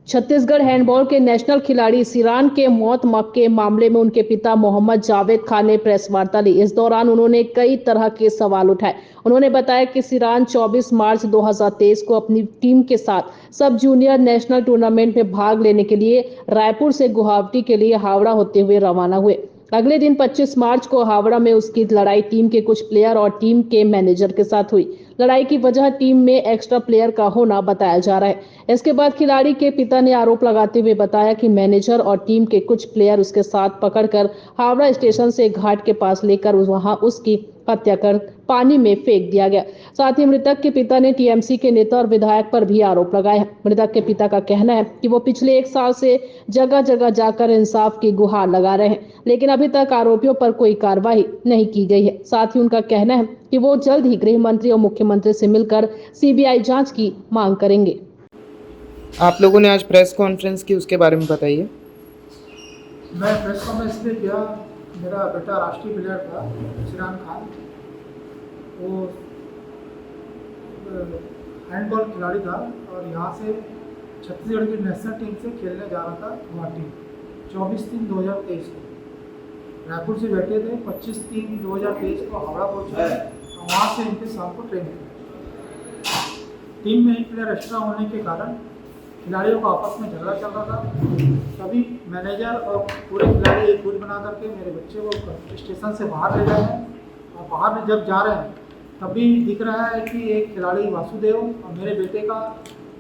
Chhattisgarh handball के national खिलाड़ी सिरान के मौत के मामले में उनके पिता मोहम्मद जावेद खान ने प्रेस वार्ता ली। इस दौरान उन्होंने कई तरह के सवाल उठाए। उन्होंने बताया कि सिरान 24 मार्च 2023 को अपनी टीम के साथ सब जूनियर नेशनल टूर्नामेंट में भाग लेने के लिए रायपुर से गुवाहाटी के लिए हावड़ा होते हुए रवाना हुए। अगले दिन 25 मार्च को हावड़ा में उसकी लड़ाई टीम के कुछ प्लेयर और टीम के मैनेजर के साथ हुई। लड़ाई की वजह टीम में एक्स्ट्रा प्लेयर का होना बताया जा रहा है। इसके बाद खिलाड़ी के पिता ने आरोप लगाते हुए बताया कि मैनेजर और टीम के कुछ प्लेयर उसके साथ पकड़कर हावड़ा स्टेशन से घाट के पास लेकर वहां उसकी हत्या कर पानी में फेंक दिया गया। साथ ही मृतक के पिता ने टीएमसी के नेता और विधायक पर भी आरोप लगाए। मृतक के पिता का कहना है कि वो पिछले 1 साल से जगह जगह जाकर इंसाफ की गुहार लगा रहे हैं, लेकिन अभी तक आरोपियों पर कोई कार्रवाई नहीं की गई है। साथ ही उनका कहना है कि वो जल्द ही गृह मंत्री और मुख्यमंत्री से मिलकर सीबीआई जांच की मांग करेंगे। आप लोगों ने आज प्रेस कॉन्फ्रेंस की, उसके बारे में बताइए। मैं प्रेस कॉन्फ्रेंस इसलिए किया, मेरा बेटा राष्ट्रीय प्लेयर था सिरान खान। वो हैंडबॉल खिलाड़ी था और यहाँ से छत्तीसगढ़ की नेशनल टीम से खेलने जा रहा था गुवाहाटी 24/3/2023 को। रायपुर से बैठे थे, 25/3/2023 को हावड़ा पहुँचे और वहाँ से इनके साथ को ट्रेनिंग की। टीम में एक प्लेयर एक्स्ट्रा होने के कारण खिलाड़ियों का आपस में झगड़ा चल रहा था। तभी मैनेजर और पूरे खिलाड़ी एक गुट बना करके मेरे बच्चे को स्टेशन से बाहर ले गए हैं और बाहर में जब जा रहे हैं तभी दिख रहा है कि एक खिलाड़ी वासुदेव और मेरे बेटे का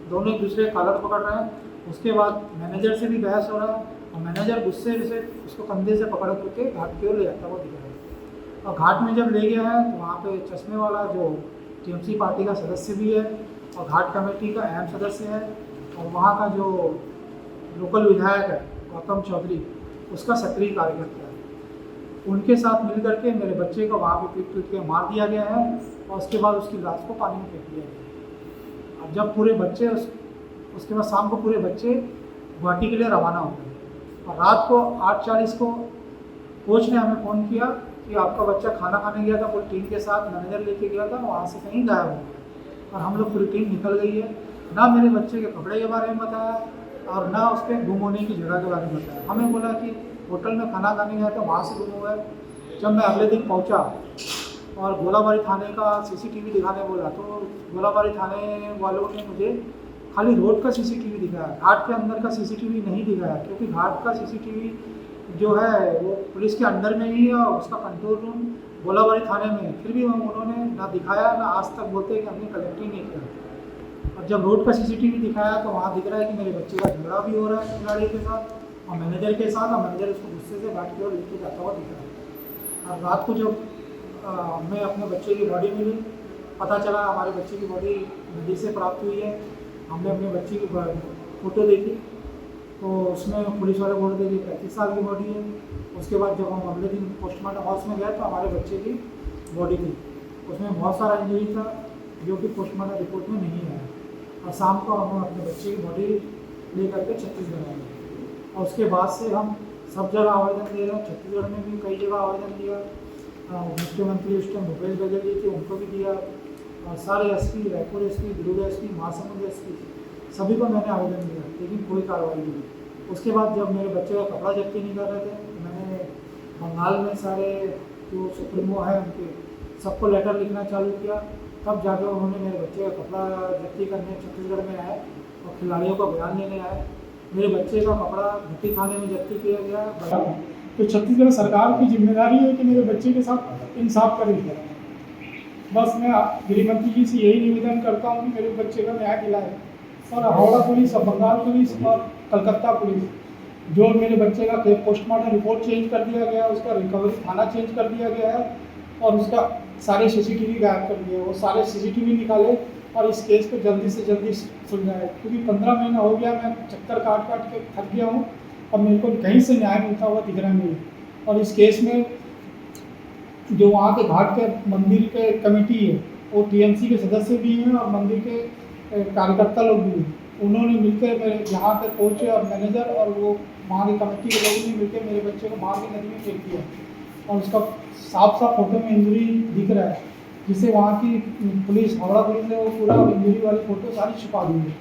दोनों एक दूसरे कॉलर पकड़ रहे हैं। उसके बाद मैनेजर से भी बहस हो रहा है और मैनेजर गुस्से से उसको कंधे से पकड़ करके घाट की ओर ले जाता हुआ दिख रहा है। और घाट में जब ले गया है तो वहाँ पे चश्मे वाला जो टीएमसी पार्टी का सदस्य भी है और घाट कमेटी का अहम सदस्य है और वहाँ का जो लोकल विधायक है गौतम चौधरी, उसका सक्रिय कार्यकर्ता है। उनके साथ मिल करके मेरे बच्चे को वहाँ पे पीट के मार दिया गया है और उसके बाद उसकी लाश को पानी में फेंक दिया गया। और जब पूरे बच्चे उसके बाद शाम को पूरे बच्चे गुवाहाटी के लिए रवाना हो गए और रात को 8:40 को कोच ने हमें फ़ोन किया कि आपका बच्चा खाना खाने गया था, पूरी टीम के साथ मैनेजर लेके गया था, वहाँ से कहीं गायब हो गया और हम लोग पूरी टीम निकल गई है। ना मेरे बच्चे के कपड़े के बारे में बताया और ना उसके गुम होने की जगह के बारे में बताया। हमें बोला कि होटल में खाना खाने गया तो वहाँ से गुम हुआ है। जब मैं अगले दिन पहुँचा और गोलाबारी थाने का सीसीटीवी दिखाने बोला तो गोलाबारी थाने वालों ने मुझे खाली रोड का सीसीटीवी दिखाया, घाट के अंदर का सीसीटीवी नहीं दिखाया, क्योंकि घाट का सीसीटीवी जो है वो पुलिस के अंदर में ही है और उसका कंट्रोल रूम गोलाबारी थाने में है। फिर भी उन्होंने ना दिखाया, ना आज तक बोलते हैं कि हमने कलेक्ट ही नहीं किया। और जब रोड का सीसीटीवी दिखाया तो वहाँ दिख रहा है कि मेरे बच्चे का झगड़ा भी हो रहा है खिलाड़ी के साथ और मैनेजर के साथ, और मैनेजर उसको गुस्से से घाट की ओर लेके जाता हुआ दिख रहा है। और रात को जब हमें अपने बच्चे की बॉडी मिली, पता चला हमारे बच्चे की बॉडी नदी से प्राप्त हुई है। हमने अपने बच्चे की फ़ोटो देखी तो उसमें पुलिस वाले बोल रहे थे 35 साल की बॉडी है। उसके बाद जब हम अगले दिन पोस्टमार्टम हाउस में गए तो हमारे बच्चे की बॉडी थी, उसमें बहुत सारा इंजरी था जो कि पोस्टमार्टम रिपोर्ट में नहीं आया। और शाम को हम अपने बच्चे की बॉडी ले करके छत्तीसगढ़ आए और उसके बाद से हम सब जगह आवेदन दे रहे हैं। छत्तीसगढ़ में भी कई जगह आवेदन दिया, मुख्यमंत्री उस टाइम भूपेश बघेल जी थे, उनको भी दिया और सारे एसपी, रायपुर एसपी, दुर्ग एसपी, महासमुंद एसपी, सभी को मैंने आवेदन दिया, लेकिन कोई कार्रवाई नहीं हुई। उसके बाद जब मेरे बच्चे का कपड़ा जब्ती नहीं कर रहे थे तो मैंने बंगाल में सारे जो सुप्रीमो है उनके सबको लेटर लिखना चालू किया। तब जाकर उन्होंने मेरे बच्चे का कपड़ा जब्ती करने छत्तीसगढ़ में आए और खिलाड़ियों का बयान लेने आए। मेरे बच्चे का कपड़ा भट्टी थाने में जब्ती किया गया। तो छत्तीसगढ़ सरकार की जिम्मेदारी है कि मेरे बच्चे के साथ इंसाफ करें। बस मैं गृह मंत्री जी से यही निवेदन करता हूँ कि मेरे बच्चे का न्याय दिलाए। और हावड़ा पुलिस और बंगाल पुलिस और कलकत्ता पुलिस, जो मेरे बच्चे का पोस्टमार्टम रिपोर्ट चेंज कर दिया गया, उसका रिकवरी थाना चेंज कर दिया गया है और उसका सारे सीसीटीवी गायब कर दिए, वो सारे सीसीटीवी निकाले और इस केस को जल्दी से जल्दी सुलझाए। क्योंकि 15 महीना हो गया, मैं चक्कर काट काट के थक गया हूँ और मेरे को कहीं से न्याय मिलता हुआ दिख रहा नहीं। और इस केस में जो वहाँ के घाट के मंदिर के कमेटी है वो टीएमसी के सदस्य भी हैं और मंदिर के कार्यकर्ता लोग भी हैं। उन्होंने मिलकर मेरे यहाँ पे पहुँचे और मैनेजर और वो वहाँ की कमेटी के लोगों ने मिलकर मेरे बच्चे को बाहर की नदी में फेंक दिया और उसका साफ साफ फोटो में इंजरी दिख रहा है, जिसे वहाँ की पुलिस, हावड़ा पुलिस ने वो पूरा इंजरी वाली फ़ोटो सारी छुपा दी है।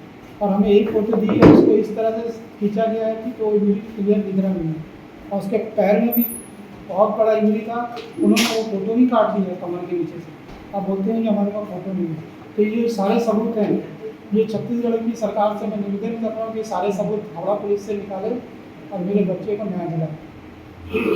और हमें एक फ़ोटो दी है, उसको इस तरह से खींचा गया है कि तो इंजरी क्लियर दिख रहा नहीं है, और उसके पैर में भी बहुत बड़ा इंजरी था। उन्होंने वो फ़ोटो भी काट दी है कमर के नीचे से। अब बोलते हैं कि हमारे पास फ़ोटो नहीं है। तो ये सारे सबूत हैं। ये छत्तीसगढ़ की सरकार से मैं निवेदन कर रहा हूँ कि सारे सबूत हावड़ा पुलिस से निकालें और मेरे बच्चे को न्याय दिलाएं।